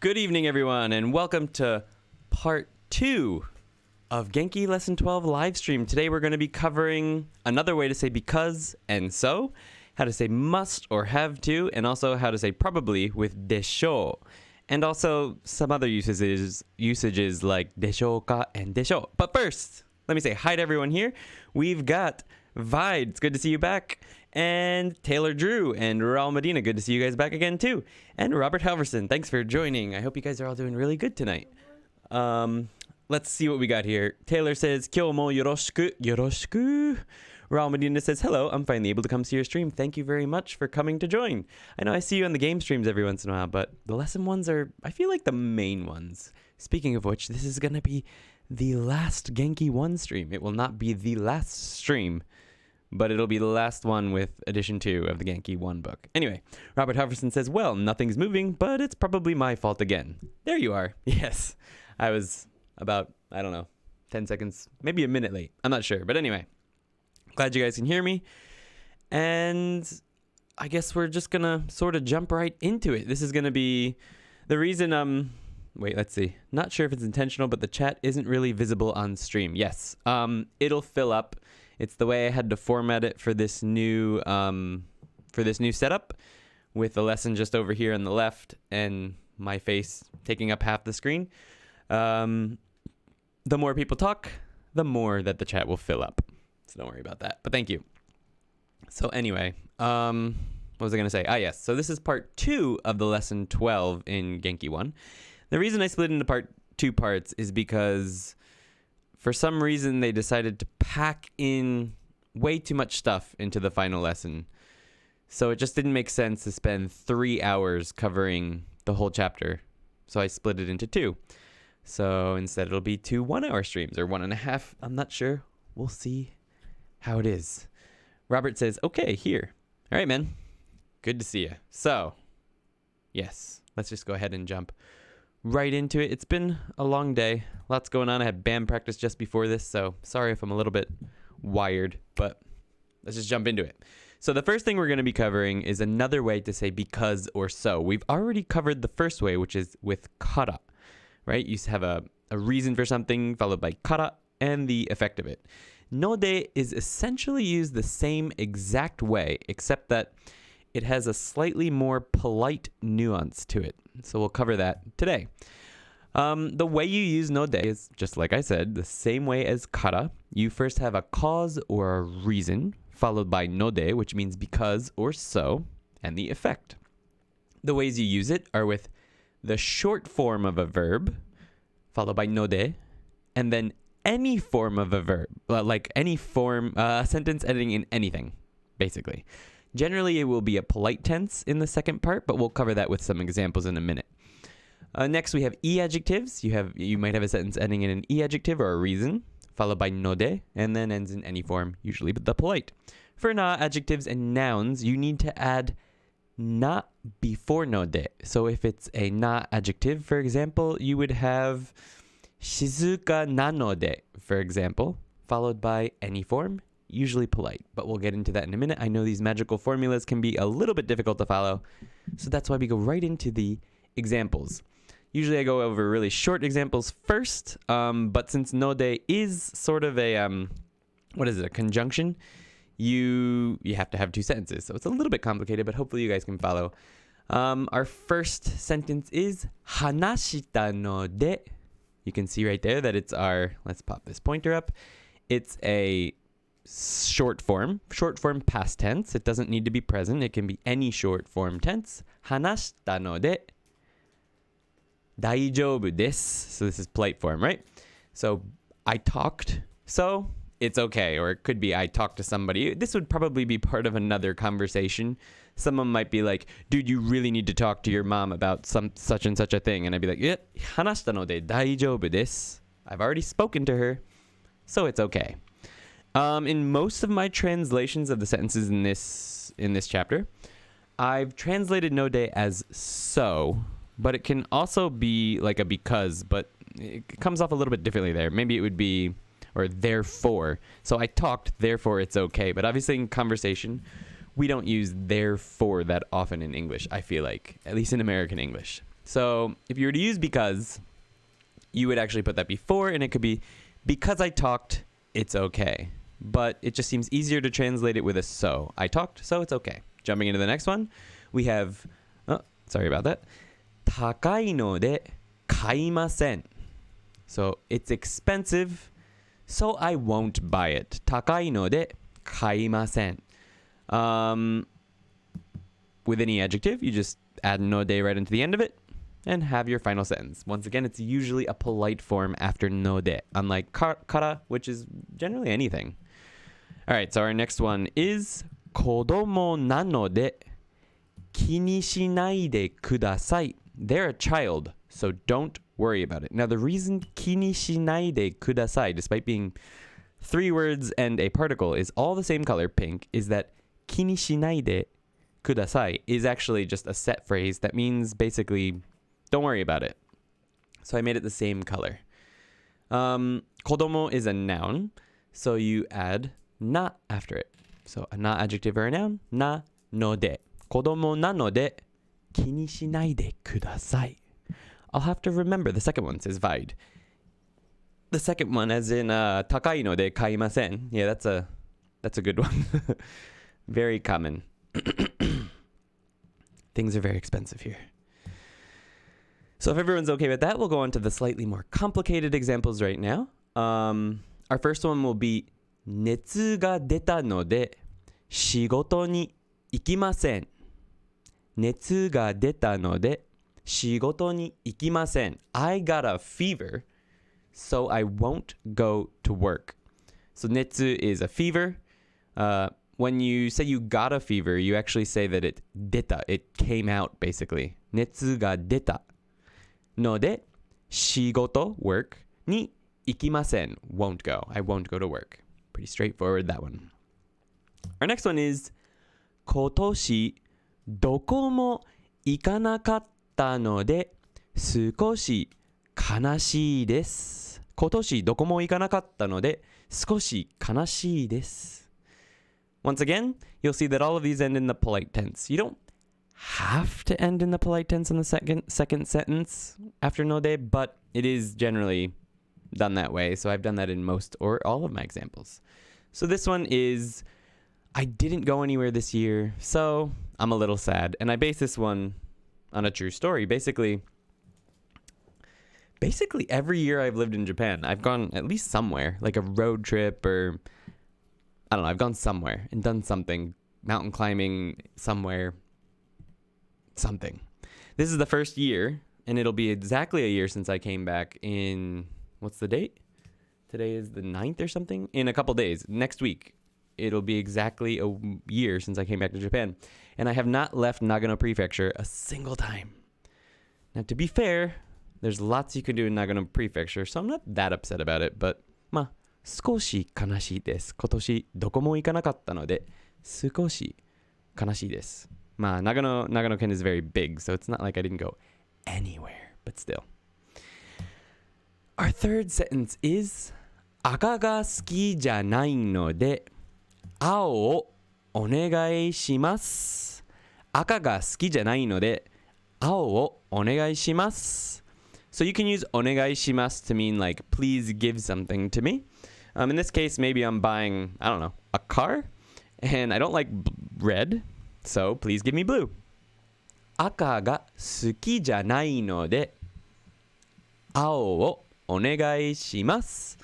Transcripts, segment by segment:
Good evening, everyone, and welcome to part 2 of Genki Lesson 12 live stream. Today we're going to be covering another way to say because and so, how to say must or have to, and also how to say probably with desho, and also some other usages like deshoka and desho. But first, let me say hi to everyone here. We've got Vide, it's good to see you back, and Taylor Drew and Raul Medina, good to see you guys back again too, and Robert Halverson, thanks for joining. I hope you guys are all doing really good tonight. Let's see what we got here. Taylor says, Kyo mo yoroshiku, yoroshiku. Raul Medina says, hello, I'm finally able to come see your stream. Thank you very much for coming to join. I know I see you on the game streams every once in a while, but the lesson ones are, I feel like, the main ones. Speaking of which, this is going to be the last Genki 1 stream. It will not be the last stream, but it'll be the last one with edition 2 of the Genki 1 book. Anyway, Robert Halverson says, well, nothing's moving, but it's probably my fault again. There you are. Yes, I was about, 10 seconds, maybe a minute late. I'm not sure, but anyway, glad you guys can hear me. And I guess we're just gonna sort of jump right into it. This is gonna be the reason, wait, let's see. Not sure if it's intentional, but the chat isn't really visible on stream. Yes, it'll fill up. It's the way I had to format it for this new setup, with the lesson just over here on the left and my face taking up half the screen. The more people talk, the more that the chat will fill up. So don't worry about that. But thank you. So anyway, what was I going to say? Yes. So this is part 2 of the lesson 12 in Genki 1. The reason I split it into two parts is because for some reason they decided to pack in way too much stuff into the final lesson. So it just didn't make sense to spend 3 hours covering the whole chapter. So I split it into 2. So instead it'll be 2 1-hour streams, or 1.5. I'm not sure. We'll see how it is. Robert says, okay, here. All right, man. Good to see you. So, yes, let's just go ahead and jump right into it. It's been a long day. Lots going on. I had band practice just before this, so sorry if I'm a little bit wired, but let's just jump into it. So the first thing we're going to be covering is another way to say because or so. We've already covered the first way, which is with kara, right? You have a reason for something followed by kara and the effect of it. Node is essentially used the same exact way, except that it has a slightly more polite nuance to it. So we'll cover that today. The way you use node is, just like I said, the same way as kara. You first have a cause or a reason, followed by node, which means because or so, and the effect. The ways you use it are with the short form of a verb, followed by node, and then any form of a verb, like any form, sentence ending in anything, basically. Generally, it will be a polite tense in the second part, but we'll cover that with some examples in a minute. Next, we have e-adjectives. You might have a sentence ending in an e-adjective or a reason, followed by node, and then ends in any form, usually but the polite. For na-adjectives and nouns, you need to add na before node. So if it's a na-adjective, for example, you would have shizuka nanode, for example, followed by any form, usually polite, but we'll get into that in a minute. I know these magical formulas can be a little bit difficult to follow, so that's why we go right into the examples. Usually I go over really short examples first, but since node is sort of a, a conjunction, you have to have 2 sentences, so it's a little bit complicated, but hopefully you guys can follow. Our first sentence is hanashita node. You can see right there that it's let's pop this pointer up. It's a short form past tense. It doesn't need to be present. It can be any short form tense. Hanashita node daijoubu desu. So this is polite form, right? So I talked, so it's okay. Or it could be I talked to somebody. This would probably be part of another conversation. Someone might be like, dude, you really need to talk to your mom about such and such a thing. And I'd be like, yeah, hanashita node daijoubu desu. I've already spoken to her, so it's okay. In most of my translations of the sentences in this chapter, I've translated node as so, but it can also be like a because, but it comes off a little bit differently there. Maybe it would be, or therefore. So I talked, therefore it's okay. But obviously in conversation, we don't use therefore that often in English, I feel like, at least in American English. So if you were to use because, you would actually put that before, and it could be because I talked, it's okay. But it just seems easier to translate it with a so. I talked, so it's okay. Jumping into the next one, we have, oh, sorry about that. 高いので買いません. So it's expensive, so I won't buy it. 高いので買いません. With any adjective, you just add no de right into the end of it and have your final sentence. Once again, it's usually a polite form after no de, unlike kara, which is generally anything. All right, so our next one is 子供なので気にしないでください. They're a child, so don't worry about it. Now, the reason 気にしないでください, despite being 3 words and a particle, is all the same color, pink, is that 気にしないでください is actually just a set phrase that means basically don't worry about it. So I made it the same color. 子供 is a noun, so you add na after it. So a na adjective or a noun, na no de. 子供なので気にしないでください. I'll have to remember the second one says vide. The second one, as in 高いので買いません. Yeah, that's a good one. Very common. Things are very expensive here. So if everyone's okay with that, we'll go on to the slightly more complicated examples right now. Our first one will be 熱が出たので仕事に行きません. 熱が出たので仕事に行きません. I got a fever, so I won't go to work. So 熱 is a fever. When you say you got a fever, you actually say that it 出た. It came out, basically. 熱が出たので仕事 work に行きません. Won't go. I won't go to work. Pretty straightforward, that one. Our next one is 今年どこも行かなかったので少し悲しいです。今年どこも行かなかったので少し悲しいです。Once again, you'll see that all of these end in the polite tense. You don't have to end in the polite tense in the second sentence after no de, but it is generally done that way. So I've done that in most or all of my examples. So this one is, I didn't go anywhere this year, so I'm a little sad. And I base this one on a true story. Basically every year I've lived in Japan, I've gone at least somewhere, like a road trip or, I don't know, I've gone somewhere and done something, mountain climbing somewhere, something. This is the first year, and it'll be exactly a year since I came back in, what's the date? Today is the 9th or something? In a couple days, next week. It'll be exactly a year since I came back to Japan. And I have not left Nagano Prefecture a single time. Now, to be fair, there's lots you can do in Nagano Prefecture, so I'm not that upset about it, but, 少し悲しいです。今年どこも行かなかったので少し悲しいです。Nagano Ken is very big, so it's not like I didn't go anywhere, but still. Our third sentence is 赤が好きじゃないので青をお願いします。赤が好きじゃないので青をお願いします。So you can use お願いします to mean like please give something to me. In this case, maybe I'm buying, I don't know, a car, and I don't like red, so please give me blue. 赤が好きじゃないので青をお願いします.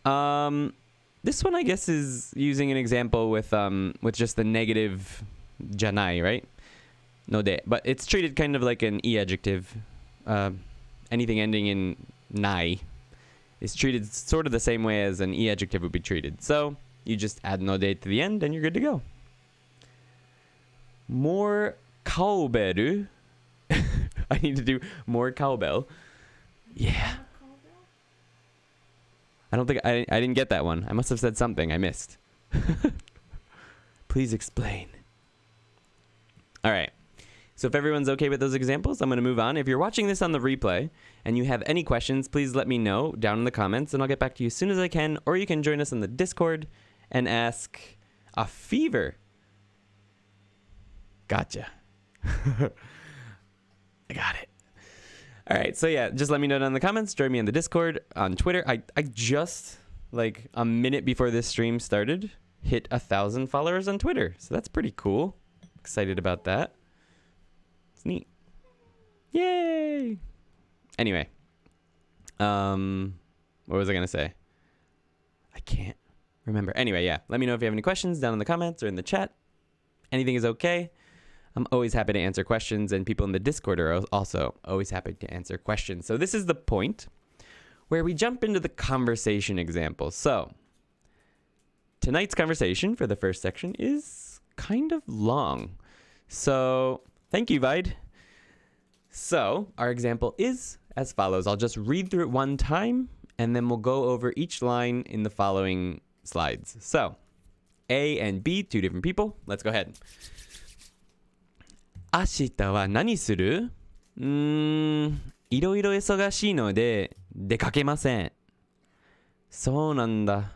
This one, I guess, is using an example with just the negative じゃない, right? No de, but it's treated kind of like an e adjective. Anything ending in ない is treated sort of the same way as an e adjective would be treated. So you just add no de to the end and you're good to go. More cowbell. I need to do more cowbell. Yeah. I don't think I didn't get that one. I must have said something I missed. Please explain. All right. So if everyone's okay with those examples, I'm going to move on. If you're watching this on the replay and you have any questions, please let me know down in the comments and I'll get back to you as soon as I can. Or you can join us on the Discord and ask a fever. Gotcha. I got it. All right, so yeah, just let me know down in the comments. Join me on the Discord, on Twitter. I just, like, a minute before this stream started, hit 1,000 followers on Twitter. So that's pretty cool. Excited about that. It's neat. Yay! Anyway. What was I going to say? I can't remember. Anyway, yeah. Let me know if you have any questions down in the comments or in the chat. Anything is okay. I'm always happy to answer questions, and people in the Discord are also always happy to answer questions. So this is the point where we jump into the conversation examples. So tonight's conversation for the first section is kind of long. So thank you, Vide. So our example is as follows. I'll just read through it one time, and then we'll go over each line in the following slides. So A and B, two different people. Let's go ahead. 明日は何する？いろいろ忙しいので出かけません。そうなんだ。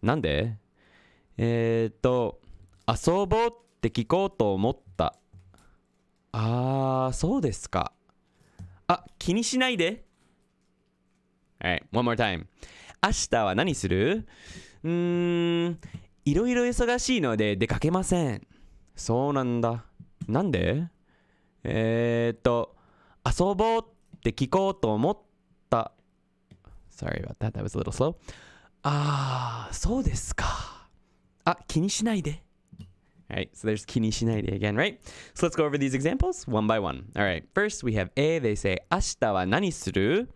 なんで？遊ぼうって聞こうと思った。あー、そうですか。あ、気にしないで。Alright, one more time. 明日は何する？いろいろ忙しいので出かけません。そうなんだ。なんで？遊ぼうって聞こうと思った。Sorry about that. That was a little slow. あー、そうですか。あ、気にしないで。Alright, so there's 気にしないで again, right? So let's go over these examples one by one. Alright, first we have A. They say, 明日は何する?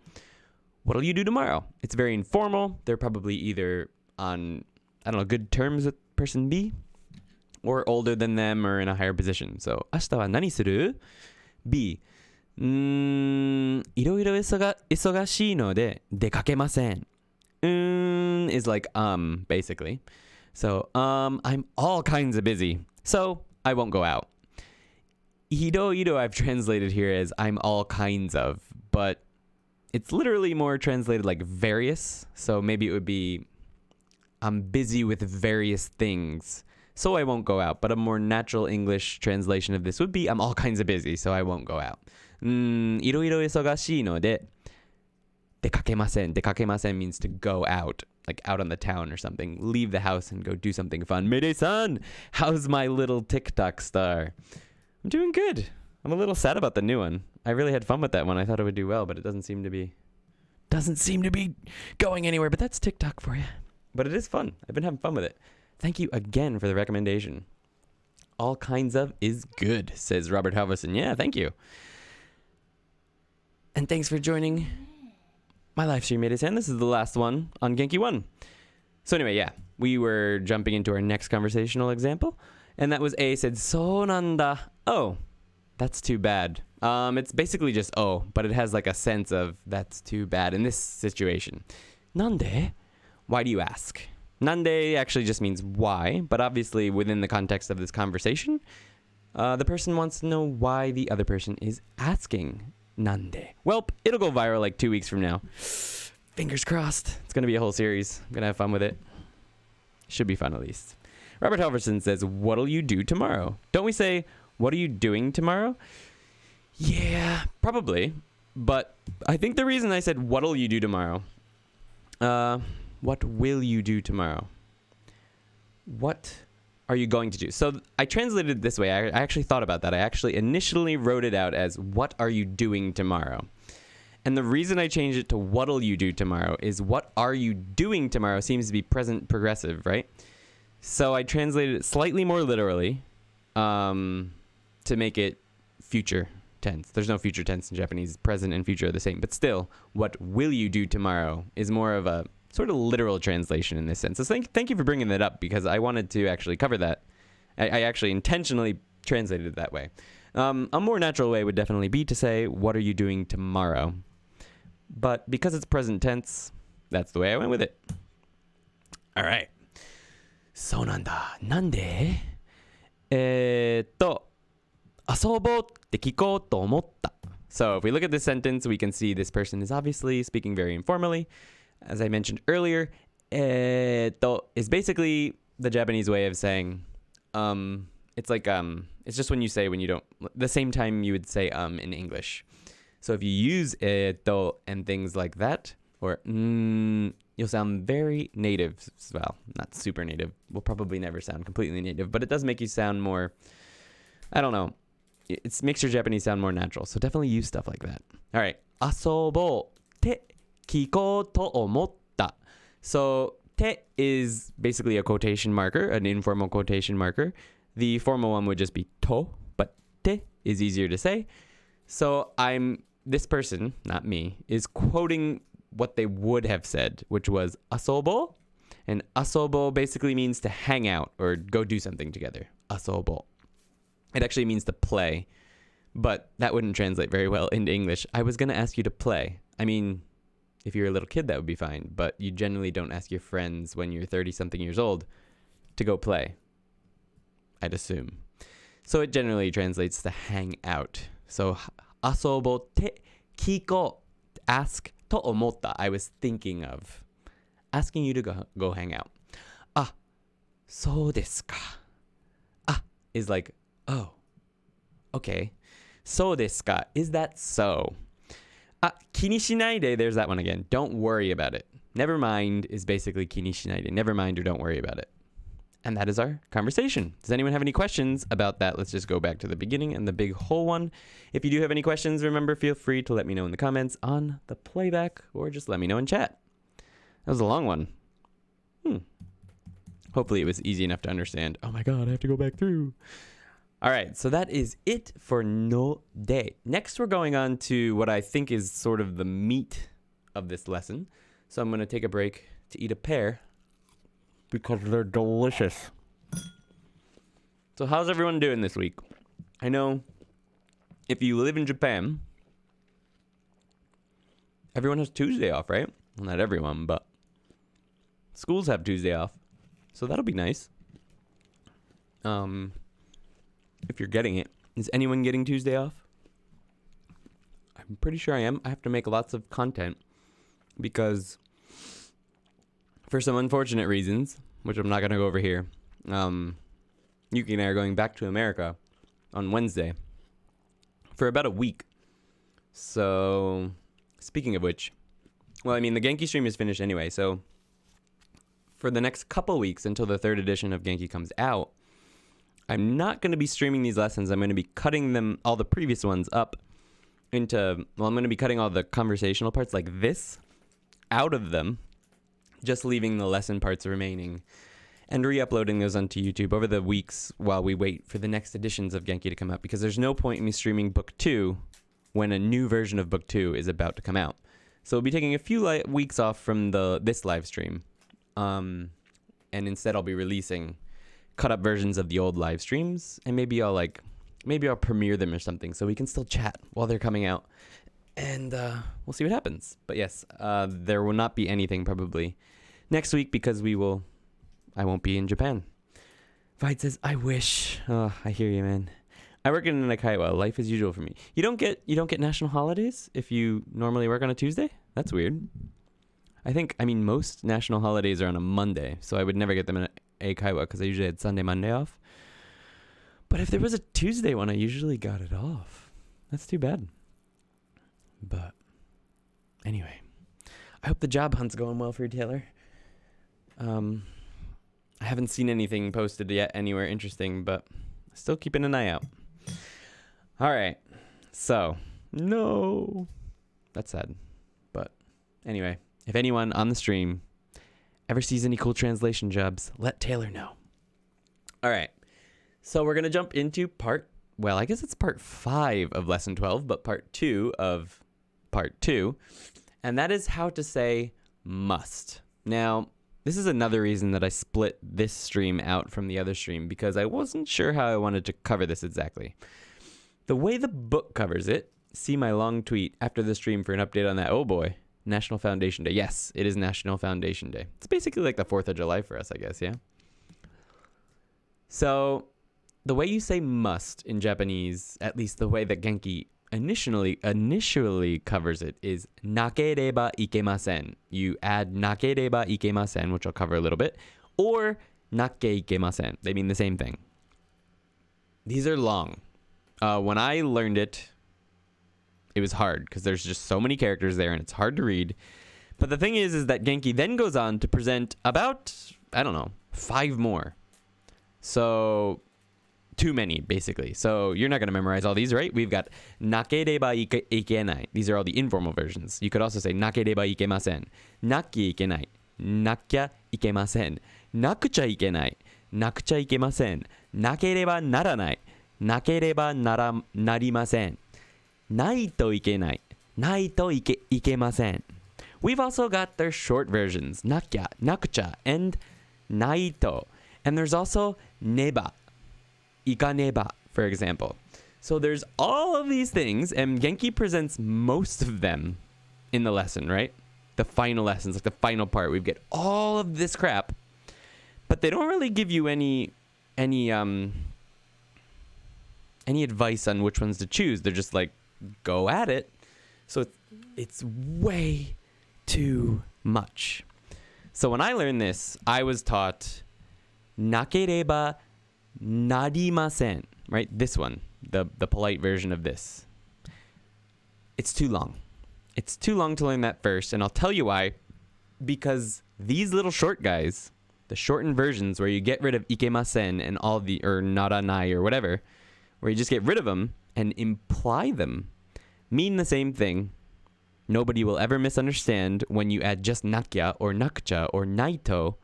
What'll you do tomorrow? It's very informal. They're probably either on, I don't know, good terms with person B, or older than them or in a higher position. So, 明日は何する? B. いろいろ忙しいので出かけません. Is like basically. So, I'm all kinds of busy. So, I won't go out. いろいろ I've translated here as I'm all kinds of, but it's literally more translated like various. So maybe it would be I'm busy with various things, so I won't go out. But a more natural English translation of this would be I'm all kinds of busy, so I won't go out. いろいろ忙しいので出かけません. 出かけません means to go out, like out on the town or something. Leave the house and go do something fun. Mayday-san, how's my little TikTok star? I'm doing good. I'm a little sad about the new one. I really had fun with that one. I thought it would do well, but it doesn't seem to be going anywhere. But that's TikTok for you. But it is fun. I've been having fun with it. Thank you again for the recommendation. All kinds of is good, says Robert Halverson. Yeah, thank you. And thanks for joining my live stream, Mayday-san. This is the last one on Genki 1. So anyway, yeah, we were jumping into our next conversational example. And that was A said, so nanda. Oh, that's too bad. It's basically just oh, but it has like a sense of that's too bad in this situation. Nande? Why do you ask? Nande actually just means why, but obviously within the context of this conversation, the person wants to know why the other person is asking. Nande. Well, it'll go viral like 2 weeks from now. Fingers crossed. It's going to be a whole series. I'm going to have fun with it. Should be fun at least. Robert Halverson says, what'll you do tomorrow? Don't we say, what are you doing tomorrow? Yeah, probably. But I think the reason I said, what'll you do tomorrow? What will you do tomorrow? What are you going to do? So I translated it this way. I actually thought about that. I actually initially wrote it out as, what are you doing tomorrow? And the reason I changed it to what'll you do tomorrow is what are you doing tomorrow seems to be present progressive, right? So I translated it slightly more literally to make it future tense. There's no future tense in Japanese. Present and future are the same. But still, what will you do tomorrow is more of a sort of literal translation in this sense. So thank you for bringing that up, because I wanted to actually cover that. I actually intentionally translated it that way. A more natural way would definitely be to say, what are you doing tomorrow? But because it's present tense, that's the way I went with it. All right. そうなんだ。なんで？遊ぼうって聞こうと思った. So if we look at this sentence, we can see this person is obviously speaking very informally. As I mentioned earlier, is basically the Japanese way of saying, it's like, it's just when you say when you don't, the same time you would say in English. So if you use eto and things like that, or you'll sound very native. Well, not super native. We'll probably never sound completely native, but it does make you sound more, I don't know. It makes your Japanese sound more natural. So definitely use stuff like that. All right. 遊ぼうて聞こうと思った. So te is basically a quotation marker, an informal quotation marker. The formal one would just be to, but te is easier to say. So this person, not me, is quoting what they would have said, which was asobo. And asobo basically means to hang out or go do something together. Asobo. It actually means to play, but that wouldn't translate very well into English. I was going to ask you to play. I mean, if you're a little kid, that would be fine, but you generally don't ask your friends when you're 30-something years old to go play, I'd assume. So it generally translates to hang out. So, asobo te kiko, ask to omotta. I was thinking of asking you to go hang out. Ah, so desu ka. Ah is like, oh, okay. So desu ka. Is that so? Ah, kini shinaide, there's that one again. Don't worry about it. Never mind is basically kini shinaide. Never mind or don't worry about it. And that is our conversation. Does anyone have any questions about that? Let's just go back to the beginning and the big whole one. If you do have any questions, remember, feel free to let me know in the comments on the playback or just let me know in chat. That was a long one. Hopefully it was easy enough to understand. Oh my god, I have to go back through. All right, so that is it for no de. Next, we're going on to what I think is sort of the meat of this lesson. So I'm going to take a break to eat a pear because they're delicious. So how's everyone doing this week? I know if you live in Japan, everyone has Tuesday off, right? Well, not everyone, but schools have Tuesday off. So that'll be nice. If you're getting it. Is anyone getting Tuesday off? I'm pretty sure I am. I have to make lots of content because for some unfortunate reasons, which I'm not going to go over here, Yuki and I are going back to America on Wednesday for about a week. So, speaking of which, well, I mean, the Genki stream is finished anyway, so for the next couple weeks until the 3rd edition of Genki comes out, I'm not going to be streaming these lessons. I'm going to be cutting them, all the previous ones, up into, well, I'm going to be cutting all the conversational parts like this out of them, just leaving the lesson parts remaining and re-uploading those onto YouTube over the weeks while we wait for the next editions of Genki to come out, because there's no point in me streaming Book 2 when a new version of Book 2 is about to come out. So we'll be taking a few weeks off from this live stream, and instead I'll be releasing cut up versions of the old live streams, and maybe I'll premiere them or something so we can still chat while they're coming out, and we'll see what happens. But yes, there will not be anything probably next week because I won't be in Japan. Vide says, I wish. Oh, I hear you, man. I work in Nakaiwa. Life as usual for me. You don't get national holidays if you normally work on a Tuesday? That's weird. I mean, most national holidays are on a Monday, so I would never get them in Eikaiwa because I usually had Sunday, Monday off. But if there was a Tuesday one, I usually got it off. That's too bad. But anyway, I hope the job hunt's going well for you, Taylor. I haven't seen anything posted yet anywhere interesting, but still keeping an eye out. All right. So, no. That's sad. But anyway, if anyone on the stream ever sees any cool translation jobs, let Taylor know. All right. So we're going to jump into part 5 of lesson 12, but part 2 of part 2. And that is how to say must. Now, this is another reason that I split this stream out from the other stream, because I wasn't sure how I wanted to cover this exactly. The way the book covers it, see my long tweet after the stream for an update on that. Oh boy, National Foundation Day. Yes, it is National Foundation Day. It's basically like the 4th of July for us, I guess, yeah? So, the way you say must in Japanese, at least the way that Genki initially covers it, is nakereba ikemasen. You add nakereba ikemasen, which I'll cover a little bit, or nakke ikemasen. They mean the same thing. These are long. When I learned it, it was hard because there's just so many characters there and it's hard to read. But the thing is that Genki then goes on to present about, I don't know, 5 more. So too many, basically. So you're not going to memorize all these, right? We've got nakereba ikenai. These are all the informal versions. You could also say nakereba ikemasen, naki ikenai, nakya ikemasen, nakucha ikenai, nakucha ikemasen, nakereba naranai, nakereba narimasen, naito ikenai, naito ikemasen. We've also got their short versions, nakya, nakucha, and naito. And there's also neba, ikaneba, for example. So there's all of these things, and Genki presents most of them in the lesson, right? The final lessons, like the final part. We get all of this crap, but they don't really give you any advice on which ones to choose. They're just like, go at it. So it's way too much. So when I learned this, I was taught nakereba narimasen, right? This one, the polite version of this. It's too long. It's too long to learn that first, and I'll tell you why. Because these little short guys, the shortened versions where you get rid of ikemasen and all the, or naranai or whatever, where you just get rid of them and imply them, mean the same thing. Nobody will ever misunderstand when you add just nakya or nakucha or naito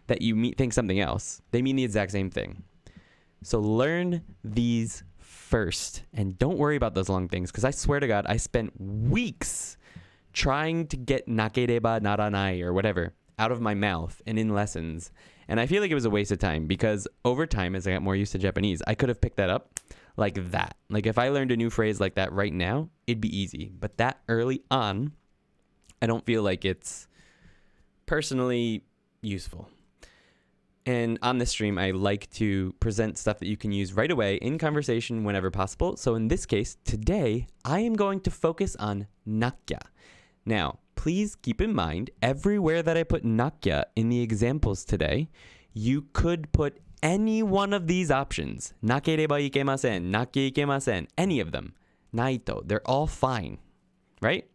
that you think something else. They mean the exact same thing. So learn these first and don't worry about those long things, because I swear to God, I spent weeks trying to get nakereba naranai or whatever out of my mouth and in lessons. And I feel like it was a waste of time, because over time, as I got more used to Japanese, I could have picked that up like that. Like if I learned a new phrase like that right now, it'd be easy. But that early on, I don't feel like it's personally useful. And on this stream, I like to present stuff that you can use right away in conversation whenever possible. So in this case, today, I am going to focus on nakya. Now, please keep in mind, everywhere that I put nakya in the examples today, you could put any one of these options. Nakereba ikemasen, nakya ikemasen, any of them. Naito, they're all fine, right?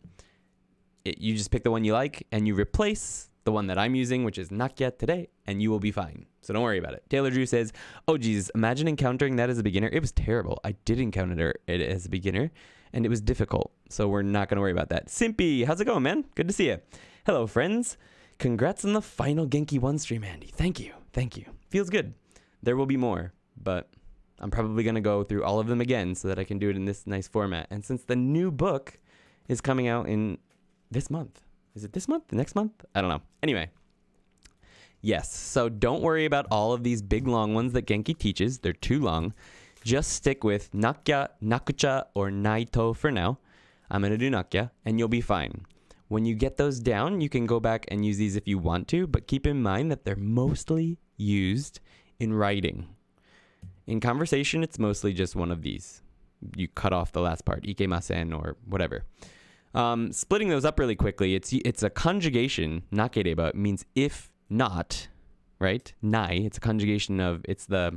You just pick the one you like and you replace the one that I'm using, which is nakya today, and you will be fine. So don't worry about it. Taylor Drew says, oh geez, imagine encountering that as a beginner. It was terrible. I did encounter it as a beginner, and it was difficult. So we're not going to worry about that. Simpy, how's it going, man? Good to see you. Hello, friends. Congrats on the final Genki 1 stream, Andy. Thank you. Thank you. Feels good. There will be more, but I'm probably going to go through all of them again so that I can do it in this nice format. And since the new book is coming out in this month, is it this month? The next month? I don't know. Anyway. Yes. So don't worry about all of these big long ones that Genki teaches. They're too long. Just stick with nakya, nakucha, or naito for now. I'm going to do nakya, and you'll be fine. When you get those down, you can go back and use these if you want to, but keep in mind that they're mostly used in writing. In conversation, it's mostly just one of these. You cut off the last part, ikemasen or whatever. Splitting those up really quickly, it's a conjugation. Nakereba means if not, right? Nai, it's a conjugation of, it's the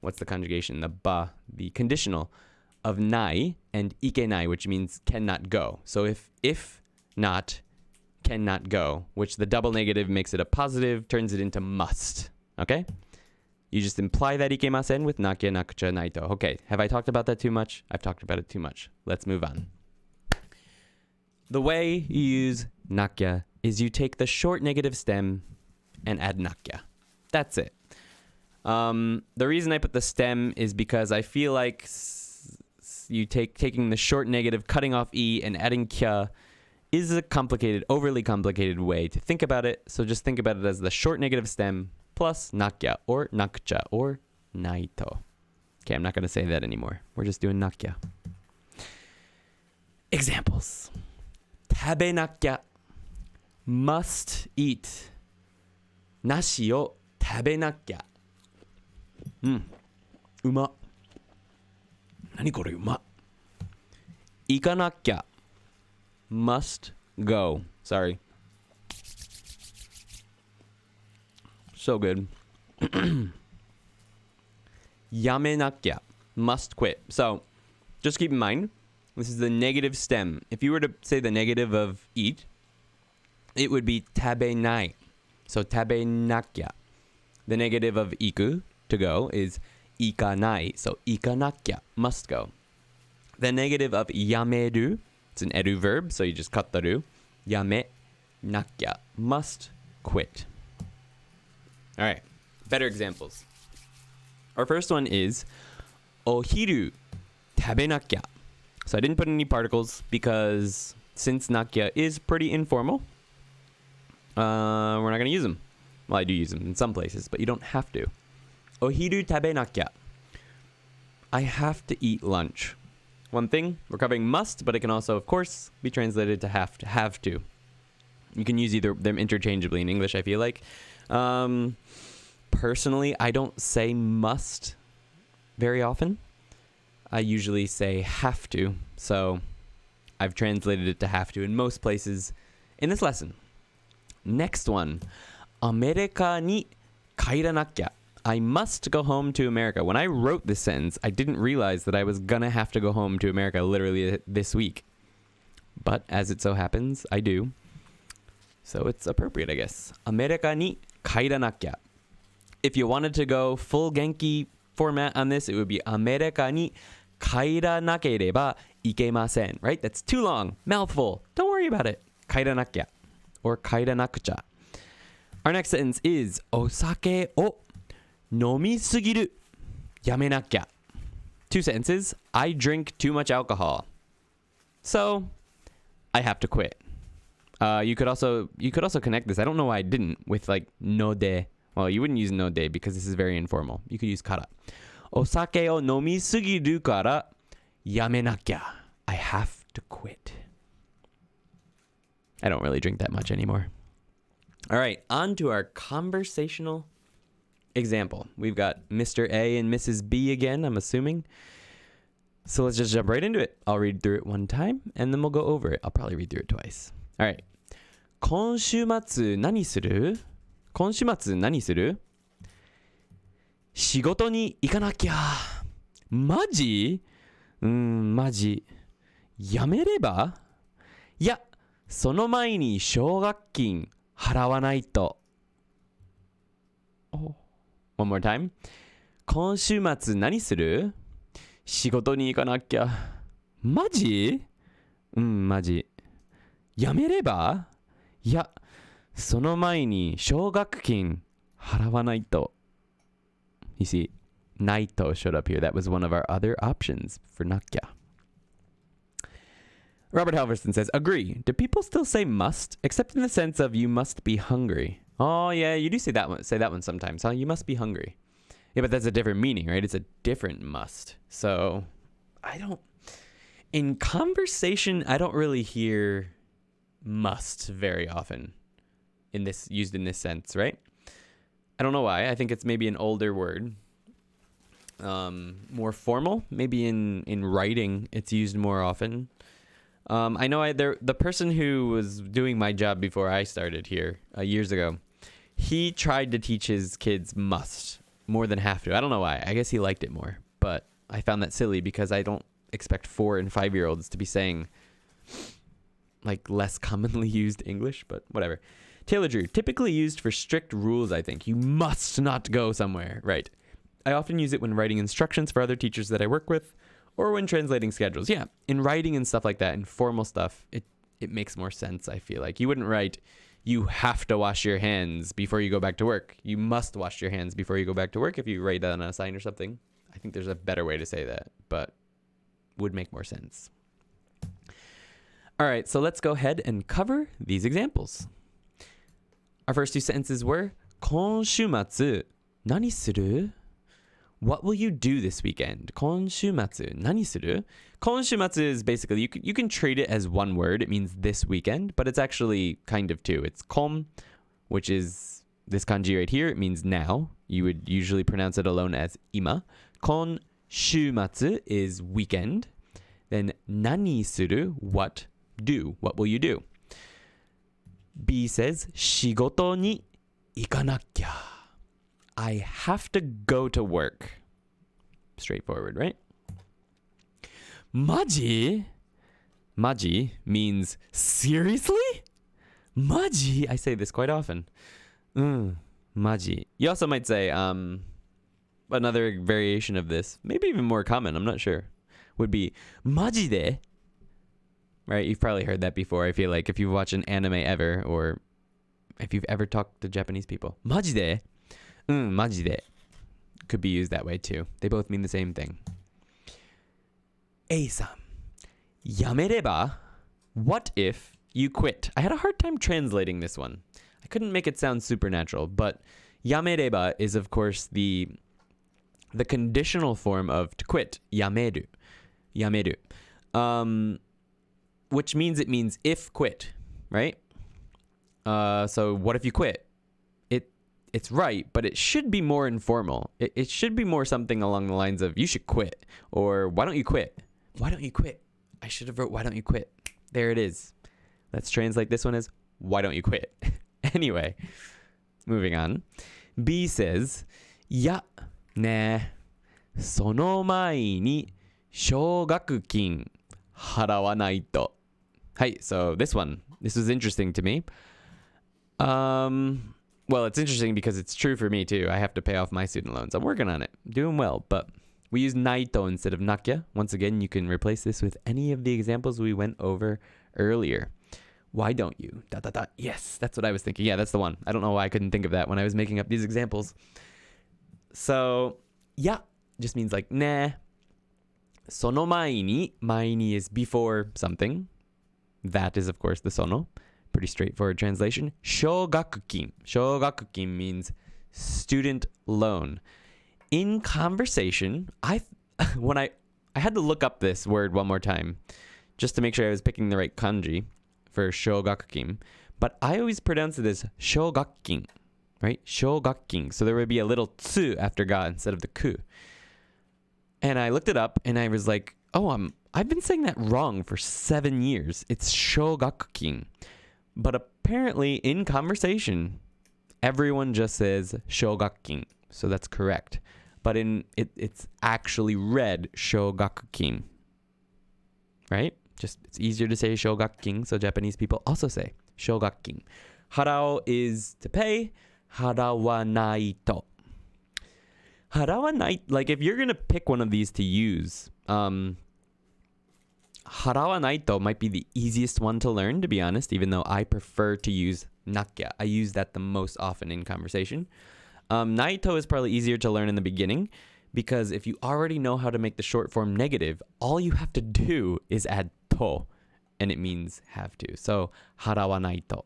what's the conjugation? The conditional of nai and ikenai, which means cannot go. So if not, cannot go, which the double negative makes it a positive, turns it into must. Okay? You just imply that ikemasen with nakya, nakucha, naito. Okay, have I talked about that too much? I've talked about it too much. Let's move on. The way you use nakya is you take the short negative stem and add nakya. That's it. The reason I put the stem is because I feel like you taking the short negative, cutting off e, and adding kya is a overly complicated way to think about it. So just think about it as the short negative stem plus nakya or nakucha or naito. Okay, I'm not going to say that anymore. We're just doing nakya. Examples. Tabenakya. Must eat. Nashi o tabenakya. Uma. Nani kore uma. Ikanakya. Must go. Sorry. So good. Yamenakya. Must quit. So, just keep in mind, This is the negative stem. If you were to say the negative of eat, it would be tabenai. So tabenakya. The negative of iku, to go, is ikanai. So ikanakya, must go. The negative of yameru, it's an eru verb, so you just cut the ru. Yame nakya, must quit. All right, better examples. Our first one is ohiru tabenakya. So I didn't put any particles because since nakya is pretty informal, we're not going to use them. Well, I do use them in some places, but you don't have to. Ohiru tabenakya. I have to eat lunch. One thing, we're covering must, but it can also, of course, be translated to have to. You can use either them interchangeably in English, I feel like. Personally, I don't say must very often. I usually say have to. So I've translated it to have to in most places in this lesson. Next one. America ni kairanakya. I must go home to America. When I wrote this sentence, I didn't realize that I was going to have to go home to America literally this week. But as it so happens, I do. So it's appropriate, I guess. America ni kairanakya. If you wanted to go full Genki format on this, it would be America ni kairanakereba ikemasen. Right? That's too long. Mouthful. Don't worry about it. Kairanakya or kairanakucha. Our next sentence is osake o nomisugiru yamenakya. Two sentences. I drink too much alcohol, so I have to quit. You could also connect this. I don't know why I didn't with like no de. Well, you wouldn't use no de because this is very informal. You could use kara. Osake o nomisugiru kara yamenakya. I have to quit. I don't really drink that much anymore. All right, on to our conversational example. We've got Mr. A and Mrs. B again, I'm assuming. So let's just jump right into it. I'll read through it one time, and then we'll go over it. I'll probably read through it twice. All right. 今週末何する?今週末何する?仕事に行かなきゃ。マジ?マジ。やめれば?いや、その前に奨学金払わないと。One more time. 今週末何する?仕事に行かなきゃ。マジ?マジ。やめれば?いや、その前に奨学金払わないと。You see, ないと showed up here. That was one of our other options for nakya. Robert Halverson says, agree. Do people still say must, except in the sense of you must be hungry? Oh, yeah, you do say that one sometimes, huh? You must be hungry. Yeah, but that's a different meaning, right? It's a different must. So, in conversation, I don't really hear must very often used in this sense, right? I don't know why. I think it's maybe an older word. More formal. Maybe in writing, it's used more often. I know the person who was doing my job before I started here years ago, he tried to teach his kids must more than have to. I don't know why. I guess he liked it more. But I found that silly because I don't expect 4 and 5-year-olds to be saying like less commonly used English, but whatever. Taylor Drew, typically used for strict rules, I think. You must not go somewhere. Right. I often use it when writing instructions for other teachers that I work with, or when translating schedules. Yeah, in writing and stuff like that, in formal stuff, it makes more sense, I feel like. You wouldn't write, you have to wash your hands before you go back to work. You must wash your hands before you go back to work if you write that on a sign or something. I think there's a better way to say that, but would make more sense. All right, so let's go ahead and cover these examples. Our first two sentences were, 今週末何する? What will you do this weekend? 今週末何する? 今週末 is basically, you can treat it as one word. It means this weekend, but it's actually kind of two. It's 今, which is this kanji right here. It means now. You would usually pronounce it alone as 今. 今週末 is weekend. Then 何する? What do? What will you do? B says 仕事に行かなきゃ. I have to go to work. Straightforward, right? マジ? maji means seriously? Maji? I say this quite often. Maji. You also might say, another variation of this, maybe even more common, I'm not sure, would be maji de. Right? You've probably heard that before. I feel like if you've watched an anime ever, or if you've ever talked to Japanese people. Maji de. Maji de. Could be used that way too. They both mean the same thing. A-san. Yamereba. What if you quit? I had a hard time translating this one. I couldn't make it sound supernatural, but yamereba is of course the conditional form of to quit. Yameru. Yameru. Which means it means if quit, right? So what if you quit? It's right, but it should be more informal. It should be more something along the lines of you should quit, or why don't you quit? Why don't you quit? I should have wrote why don't you quit. There it is. Let's translate this one as why don't you quit? Anyway, moving on. B says, ya ne sono mai ni shogakukin harawanai to. Hi, so this was interesting to me. Well, it's interesting because it's true for me too. I have to pay off my student loans. I'm working on it. Doing well, but we use naito instead of nakya. Once again, you can replace this with any of the examples we went over earlier. Why don't you? ... Yes, that's what I was thinking. Yeah, that's the one. I don't know why I couldn't think of that when I was making up these examples. So, ya just means like nah. Sono mai ni is before something. That is, of course, the sono. Pretty straightforward translation. Shogakukin. Shogakukin means student loan. In conversation, I had to look up this word one more time just to make sure I was picking the right kanji for shogakukin. But I always pronounce it as shogakukin, right? Shogakukin. So there would be a little tsu after ga instead of the ku. And I looked it up and I was like, oh, I've been saying that wrong for 7 years. It's shogakukin. But apparently in conversation, everyone just says shogakukin. So that's correct. But it's actually read shogakukin. Right? Just it's easier to say shogakukin, so Japanese people also say shogakukin. Harao is to pay. Harawanai to. Harawanai, like if you're going to pick one of these to use, harawanai to might be the easiest one to learn, to be honest, even though I prefer to use nakya. I use that the most often in conversation. Naito is probably easier to learn in the beginning because if you already know how to make the short form negative, all you have to do is add to, and it means have to. So, harawanai to.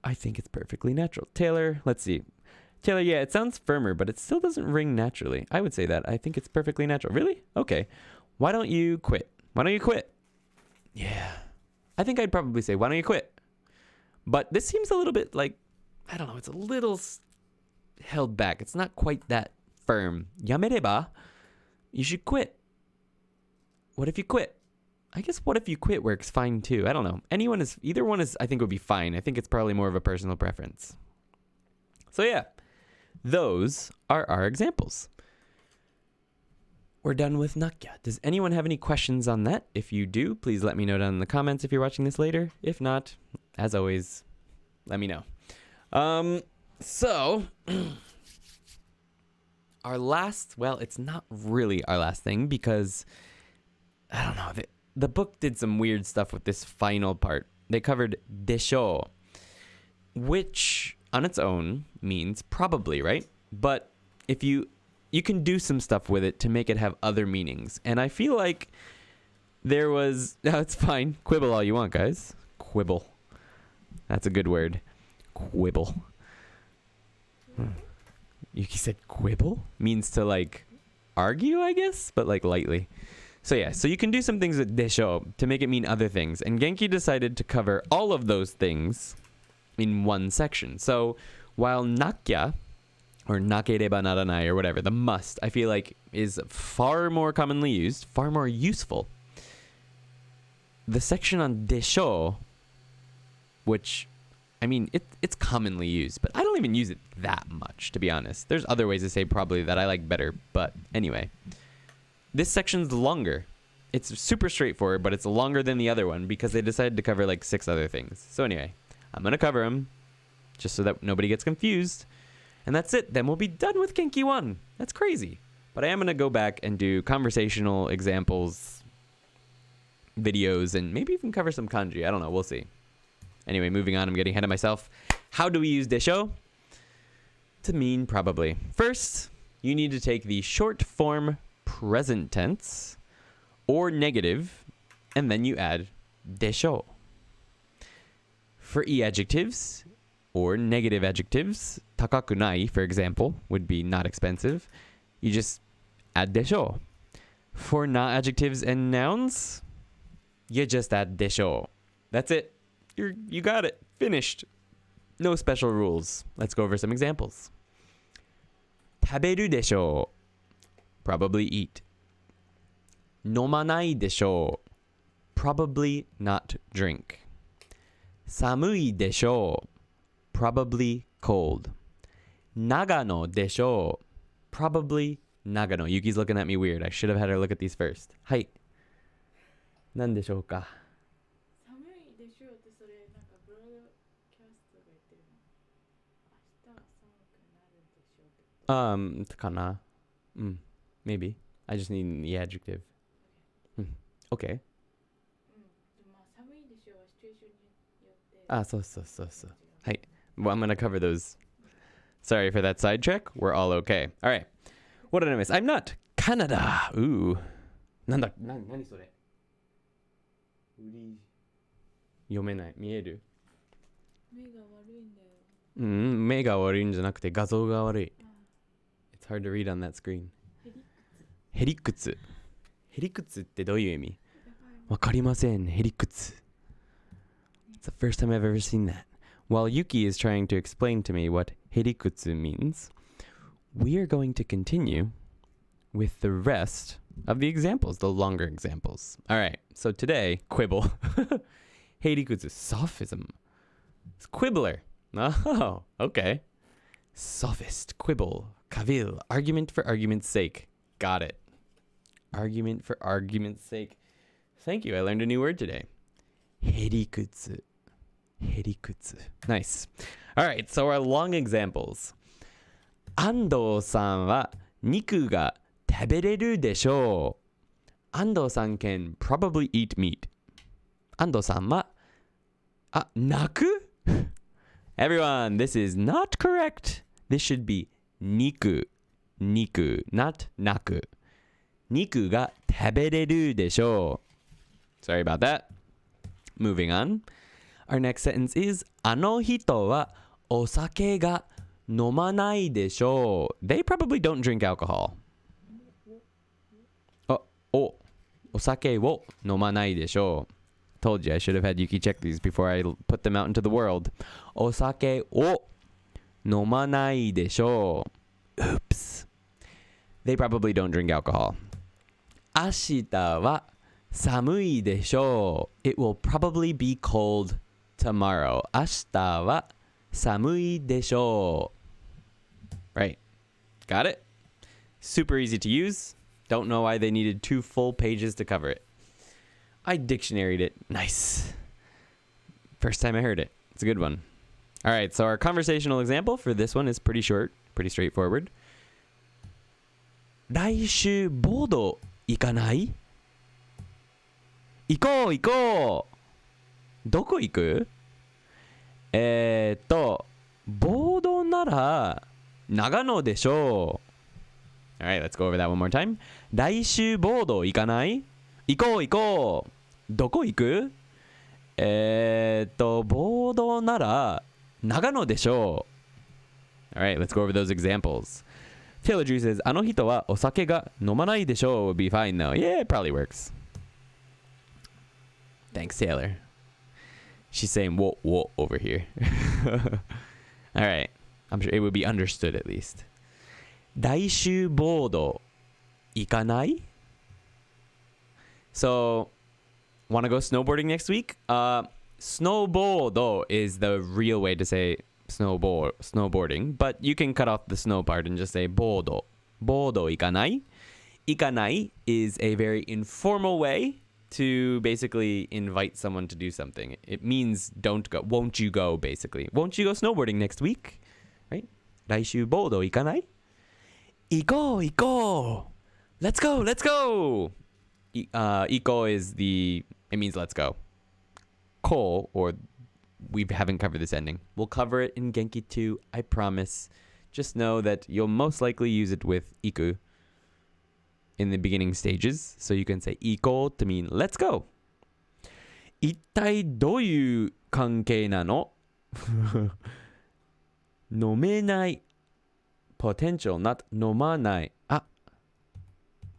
I think it's perfectly natural. Taylor, let's see. Taylor, yeah, it sounds firmer, but it still doesn't ring naturally. I would say that. I think it's perfectly natural. Really? Okay. Why don't you quit? Why don't you quit? Yeah. I think I'd probably say, why don't you quit? But this seems a little bit like, I don't know, it's a little held back. It's not quite that firm. Yamereba, you should quit. What if you quit? I guess what if you quit works fine too. I don't know. Either one is, I think would be fine. I think it's probably more of a personal preference. So yeah. Those are our examples. We're done with nakya. Does anyone have any questions on that? If you do, please let me know down in the comments if you're watching this later. If not, as always, let me know. So, our last, well, it's not really our last thing because, I don't know, the book did some weird stuff with this final part. They covered desho, which on its own means probably, right? But if you can do some stuff with it to make it have other meanings. And I feel like there was, no, it's fine. Quibble all you want, guys. Quibble. That's a good word. Quibble. Yuki said quibble? Means to like argue, I guess, but like lightly. So yeah, so you can do some things with desho to make it mean other things. And Genki decided to cover all of those things in one section. So while nakya, or nakereba naranai, or whatever, the must, I feel like is far more commonly used, far more useful. The section on desho, which, I mean, it's commonly used, but I don't even use it that much, to be honest. There's other ways to say probably that I like better, but anyway. This section's longer. It's super straightforward, but it's longer than the other one because they decided to cover like 6 other things. So anyway, I'm going to cover them just so that nobody gets confused. And that's it. Then we'll be done with Genki 1. That's crazy. But I am going to go back and do conversational examples, videos, and maybe even cover some kanji. I don't know. We'll see. Anyway, moving on. I'm getting ahead of myself. How do we use desho? To mean probably. First, you need to take the short form present tense or negative, and then you add desho. For e adjectives or negative adjectives, takaku nai, for example, would be not expensive. You just add desho. For not adjectives and nouns, you just add desho. That's it. You got it. Finished. No special rules. Let's go over some examples. Taberu desho. Probably eat. Nomanai desho. Probably not drink. Samui desho. Probably cold. Nagano desho. Probably Nagano. Yuki's looking at me weird. I should have had her look at these first. Hai. Nan deshou ka? Kana. Maybe. I just need the adjective. Okay. So. Hi. Well, I'm going to cover those. Sorry for that sidetrack. We're all okay. All right. What did I miss? I'm not. Canada. Ooh. Nani sore? Yomenai. Mieru. 目が悪いんじゃなくて画像が悪い。It's hard to read on that screen. へりくつ。へりくつってどういう意味？わかりません。へりくつ。It's the first time I've ever seen that. While Yuki is trying to explain to me what herikutsu means, we are going to continue with the rest of the examples, the longer examples. All right, so today, quibble. Herikutsu, sophism. It's quibbler. Oh, okay. Sophist, quibble, cavil, argument for argument's sake. Got it. Argument for argument's sake. Thank you, I learned a new word today. Herikutsu. Herikutsu. Nice. All right, so our long examples. Ando-san wa niku ga tabereru deshou. Ando-san can probably eat meat. Ando-san wa... naku? Everyone, this is not correct. This should be niku. Niku, not naku. Niku ga tabereru deshou. Sorry about that. Moving on. Our next sentence is あの人はお酒が飲まないでしょう. They probably don't drink alcohol. お酒を飲まないでしょう. Told you I should have had Yuki check these before I put them out into the world. お酒を飲まないでしょう. Oops. They probably don't drink alcohol. 明日は寒いでしょう. It will probably be cold tomorrow. 明日は寒いでしょう. Right. Got it? Super easy to use. Don't know why they needed 2 full pages to cover it. I dictionaried it. Nice. First time I heard it. It's a good one. All right, so our conversational example for this one is pretty short, pretty straightforward. 来週ボード行かない?行こうどこ行く?ボードなら長野でしょう. Alright, let's go over that one more time. 来週ボード行かない?行こうどこ行く?ボードなら長野でしょう. Alright, let's go over those examples. Taylor Drew says, あの人はお酒が飲まないでしょう would be fine though. Yeah, it probably works. Thanks, Taylor. She's saying whoa over here. All right. I'm sure it would be understood at least. 来週ボード行かない? So, want to go snowboarding next week? Snowboard is the real way to say snowboarding, but you can cut off the snow part and just say ボード行かない? ikanai is a very informal way to basically invite someone to do something. It means don't go. Won't you go, basically. Won't you go snowboarding next week? Right? 来週ボード行かない?行こう行こう Let's go, let's go! Iko is it means let's go. Ko, or we haven't covered this ending. We'll cover it in Genki 2, I promise. Just know that you'll most likely use it with iku in the beginning stages. So you can say iko to mean let's go. 一体どういう関係なの?飲めない potential, not 飲まない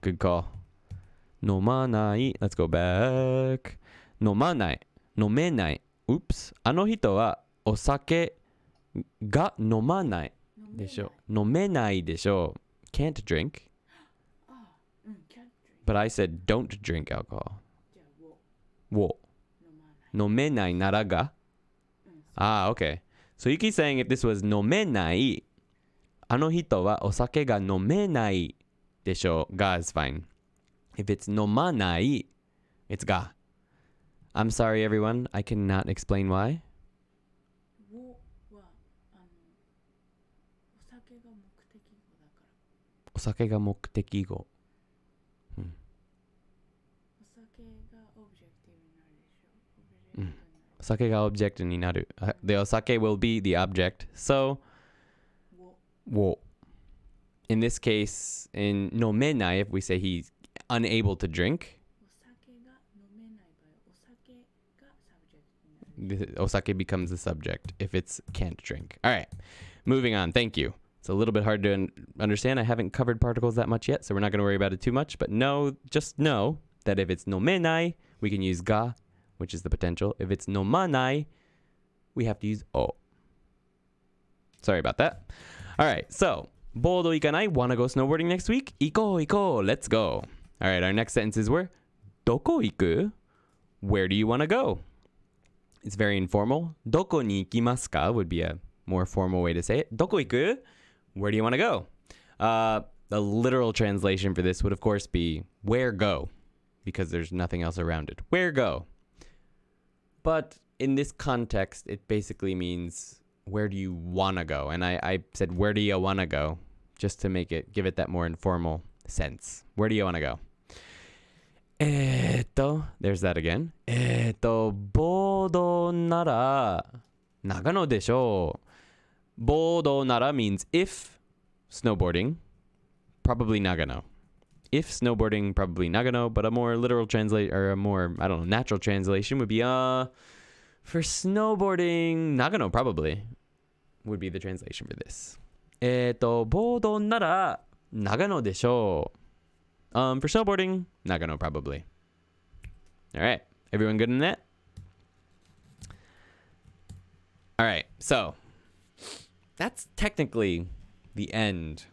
good call. 飲まない let's go back. 飲まない飲めない oops あの人はお酒が飲まないでしょ飲めないでしょ can't drink but I said don't drink alcohol を飲めないならがokay so you keep saying if this was 飲めないあの人はお酒が飲めないでしょが is fine if it's 飲まない it's が I'm sorry everyone I cannot explain whyお酒が目的語お酒がオブジェクトになる the お酒 will be the object so を in this case in 飲めない if we say he's unable to drink お酒 becomes the subject if it's can't drink alright moving on thank you it's a little bit hard to understand I haven't covered particles that much yet so we're not going to worry about it too much but just know that if it's 飲めない we can use が which is the potential if it's 飲まない we have to use を sorry about that alright so ボード行かない wanna go snowboarding next week 行こう行こう let's go alright our next sentences were どこ行く where do you wanna go it's very informal どこに行きますか would be a more formal way to say it どこ行く where do you wanna go the literal translation for this would of course be where go because there's nothing else around it where go but in this context it basically means where do you wanna go and I said where do you wanna go just to give it that more informal sense where do you wanna go there's that again ボードなら長野でしょうボードなら means if snowboarding probably Nagano if snowboarding probably Nagano but a more literal translate or a more I don't know natural translation would be for snowboarding Nagano probably would be the translation for this ボードなら長野でしょうfor snowboarding Nagano probably alright everyone good in that alright so that's technically the end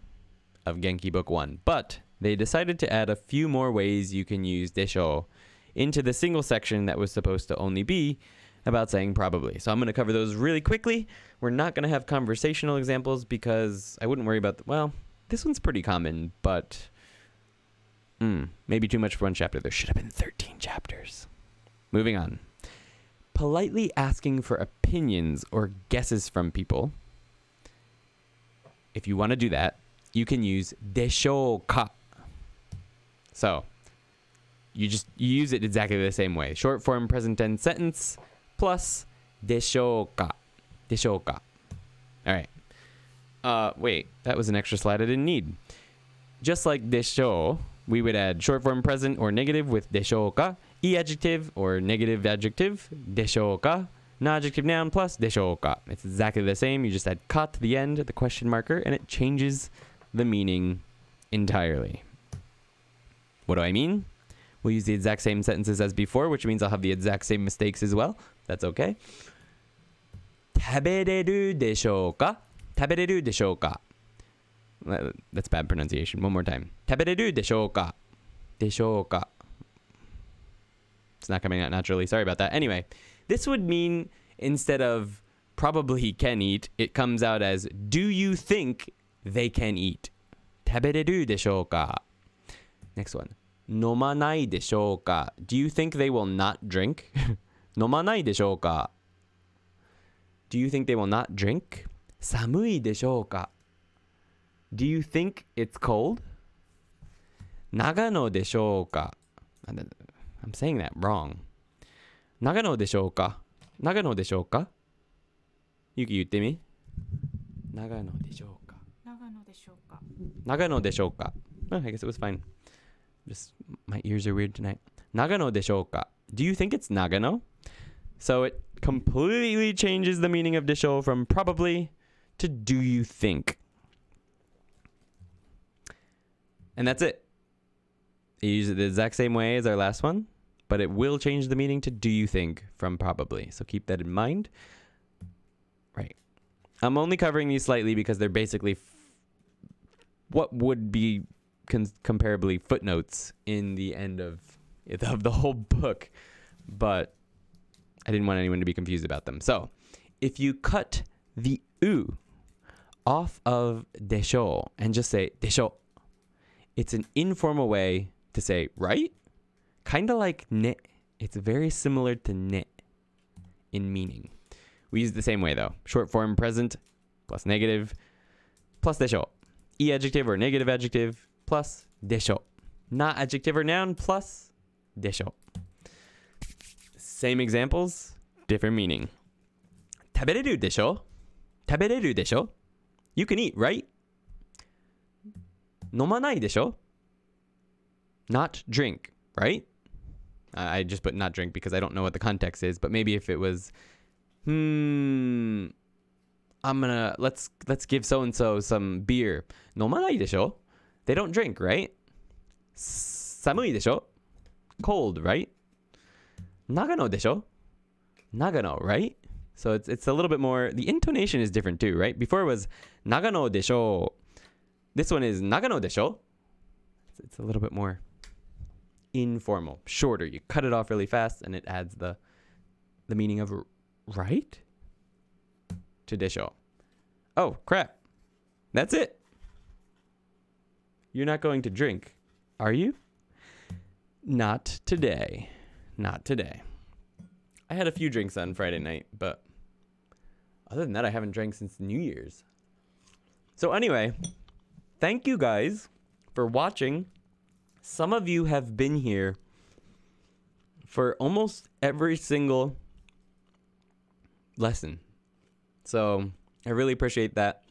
of Genki Book 1 but they decided to add a few more ways you can use desho into the single section that was supposed to only be about saying probably. So I'm going to cover those really quickly. We're not going to have conversational examples because I wouldn't worry about this one's pretty common, but maybe too much for one chapter. There should have been 13 chapters. Moving on. Politely asking for opinions or guesses from people. If you want to do that, you can use deshoka. So you use it exactly the same way. Short form present tense sentence plus deshoka. Deshoka. All right. Wait, that was an extra slide I didn't need. Just like desho, we would add short form present or negative with deshoka, e adjective or negative adjective, deshoka, non-adjective noun plus deshoka. It's exactly the same. You just add ka to the end, the question marker, and it changes the meaning entirely. What do I mean? We'll use the exact same sentences as before, which means I'll have the exact same mistakes as well. That's okay. 食べれるでしょうか? 食べれるでしょうか? That's bad pronunciation. One more time. 食べれるでしょうか? でしょうか? It's not coming out naturally. Sorry about that. Anyway, this would mean instead of probably can eat, it comes out as do you think they can eat? 食べれるでしょうか? Next one. 飲まないでしょうか? Do you think they will not drink? 飲まないでしょうか? Do you think they will not drink? 寒いでしょうか? Do you think it's cold? 長野でしょうか? I'm saying that wrong. 長野でしょうか? 長野でしょうか? ゆき言ってみ。長野でしょうか? 長野でしょうか? 長野でしょうか? Oh, I guess it was fine. Just my ears are weird tonight. 長野でしょうか? Do you think it's Nagano? So it completely changes the meaning of desho from probably to do you think. And that's it. You use it the exact same way as our last one, but it will change the meaning to do you think from probably. So keep that in mind. Right. I'm only covering these slightly because they're basically what would be comparably footnotes in the end of the whole book, but I didn't want anyone to be confused about them. So if you cut the u off of desho and just say desho, it's an informal way to say right, kind of like ne. It's very similar to ne in meaning. We use it the same way though. Short form present plus negative plus desho. E adjective or negative adjective plus desho. Not adjective or noun plus desho. Same examples, different meaning. 食べれるでしょ? 食べれるでしょ? You can eat, right? 飲まないでしょ? Not drink, right? I just put not drink because I don't know what the context is, but maybe if it was, let's give so-and-so some beer. 飲まないでしょ? They don't drink, right? 寒いでしょ? Cold, right? 長野でしょ? Nagano, right? So it's a little bit more, the intonation is different too, right? Before it was Nagano de sho. This one is Nagano de sho. It's a little bit more informal, shorter. You cut it off really fast and it adds the meaning of right to desho. Oh, crap. That's it. You're not going to drink, are you? Not today. Not today. I had a few drinks on Friday night, but other than that, I haven't drank since New Year's. So anyway, thank you guys for watching. Some of you have been here for almost every single lesson. So I really appreciate that.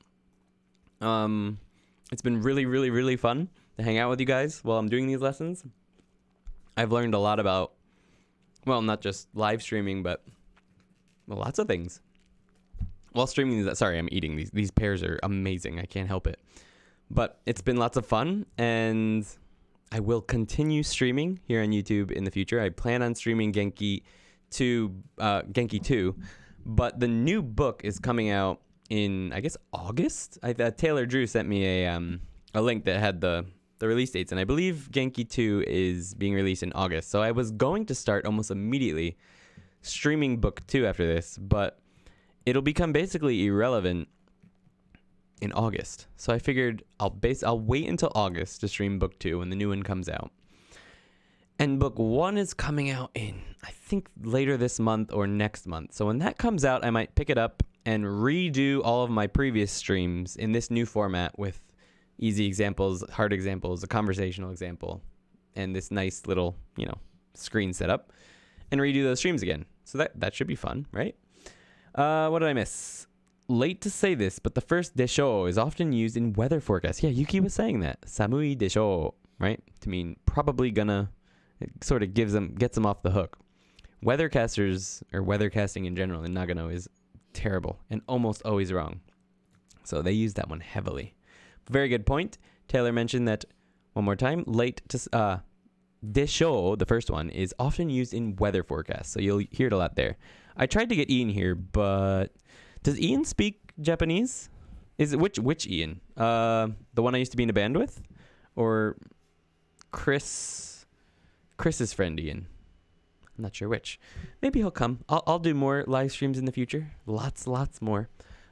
It's been really, really, really fun to hang out with you guys while I'm doing these lessons. I've learned a lot about, well, not just live streaming, but lots of things. While streaming these, sorry, I'm eating these. These pears are amazing. I can't help it. But it's been lots of fun, and I will continue streaming here on YouTube in the future. I plan on streaming Genki 2, but the new book is coming out in, I guess, August. Taylor Drew sent me a link that had the release dates, and I believe Genki 2 is being released in August. So I was going to start almost immediately streaming book 2 after this, but it'll become basically irrelevant in August. So I figured I'll wait until August to stream book 2 when the new one comes out. And book 1 is coming out in, I think, later this month or next month. So when that comes out, I might pick it up and redo all of my previous streams in this new format with easy examples, hard examples, a conversational example, and this nice little, screen setup, and redo those streams again. So that should be fun, right? What did I miss? Late to say this, but the first desho is often used in weather forecasts. Yeah, Yuki was saying that. Samui desho, right? To mean probably gonna, it sort of gets them off the hook. Weathercasters, or weathercasting in general in Nagano, is terrible and almost always wrong. So they use that one heavily. Very good point. Taylor mentioned that, one more time, desho, the first one, is often used in weather forecasts. So you'll hear it a lot there. I tried to get Ian here, but does Ian speak Japanese? Is it which Ian? The one I used to be in a band with? Or Chris's friend Ian? I'm not sure which. Maybe he'll come. I'll do more live streams in the future. Lots more.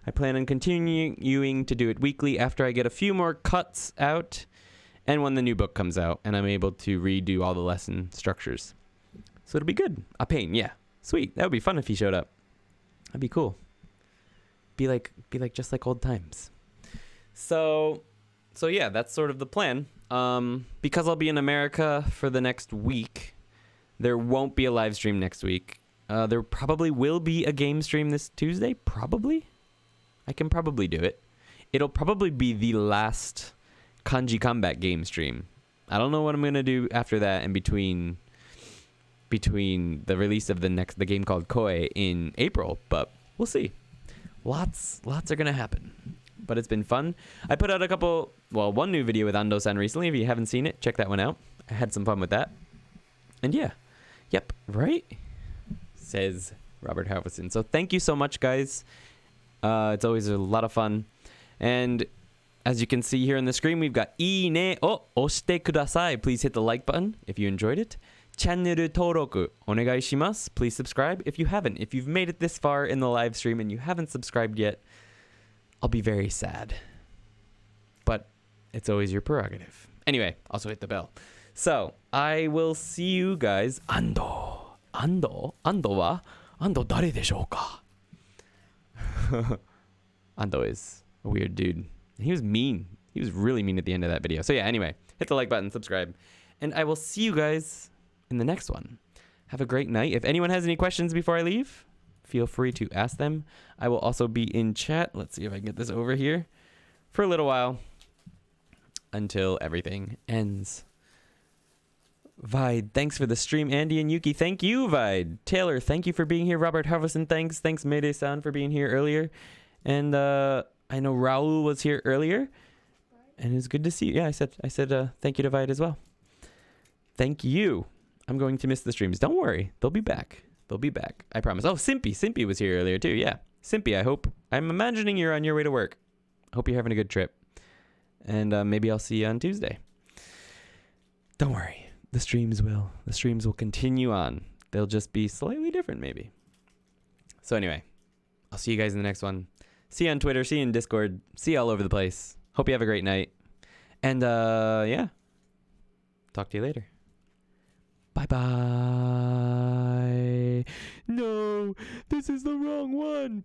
I plan on continuing to do it weekly after I get a few more cuts out and when the new book comes out and I'm able to redo all the lesson structures. So it'll be good. A pain, yeah. Sweet. That would be fun if he showed up. That'd be cool. Be like just like old times. So yeah, that's sort of the plan. Because I'll be in America for the next week, there won't be a live stream next week. There probably will be a game stream this Tuesday. Probably. I can probably do it. It'll probably be the last Kanji Combat game stream. I don't know what I'm gonna do after that in between the release of the game called Koi in April, but we'll see. Lots are gonna happen. But it's been fun. I put out one new video with Ando-san recently. If you haven't seen it, check that one out. I had some fun with that. And yeah. Yep, right? Says Robert Halverson. So thank you so much, guys. It's always a lot of fun. And as you can see here on the screen, we've got Ine o oshite kudasai. Please hit the like button if you enjoyed it. Channel登録 onegai shimasu. Please subscribe if you haven't. If you've made it this far in the live stream and you haven't subscribed yet, I'll be very sad. But it's always your prerogative. Anyway, also hit the bell. So, I will see you guys. Ando wa? Ando dare deshou ka? Ando is a weird dude. He was mean. He was really mean at the end of that video. So yeah, anyway, hit the like button, subscribe. And I will see you guys in the next one. Have a great night. If anyone has any questions before I leave, feel free to ask them. I will also be in chat. Let's see if I can get this over here for a little while until everything ends. Vide, thanks for the stream. Andy and Yuki, thank you, Vide. Taylor, thank you for being here. Robert Harvison, thanks. Thanks, Mayday-san, for being here earlier. And I know Raul was here earlier. And it was good to see you. Yeah, I said thank you to Vide as well. Thank you. I'm going to miss the streams. Don't worry. They'll be back. They'll be back. I promise. Oh, Simpy was here earlier too. Yeah. Simpy, I'm imagining you're on your way to work. I hope you're having a good trip. And maybe I'll see you on Tuesday. Don't worry. The streams will continue on. They'll just be slightly different maybe. So anyway, I'll see you guys in the next one. See you on Twitter, see you in Discord, see you all over the place. Hope you have a great night. And yeah. Talk to you later. Bye-bye. No, this is the wrong one.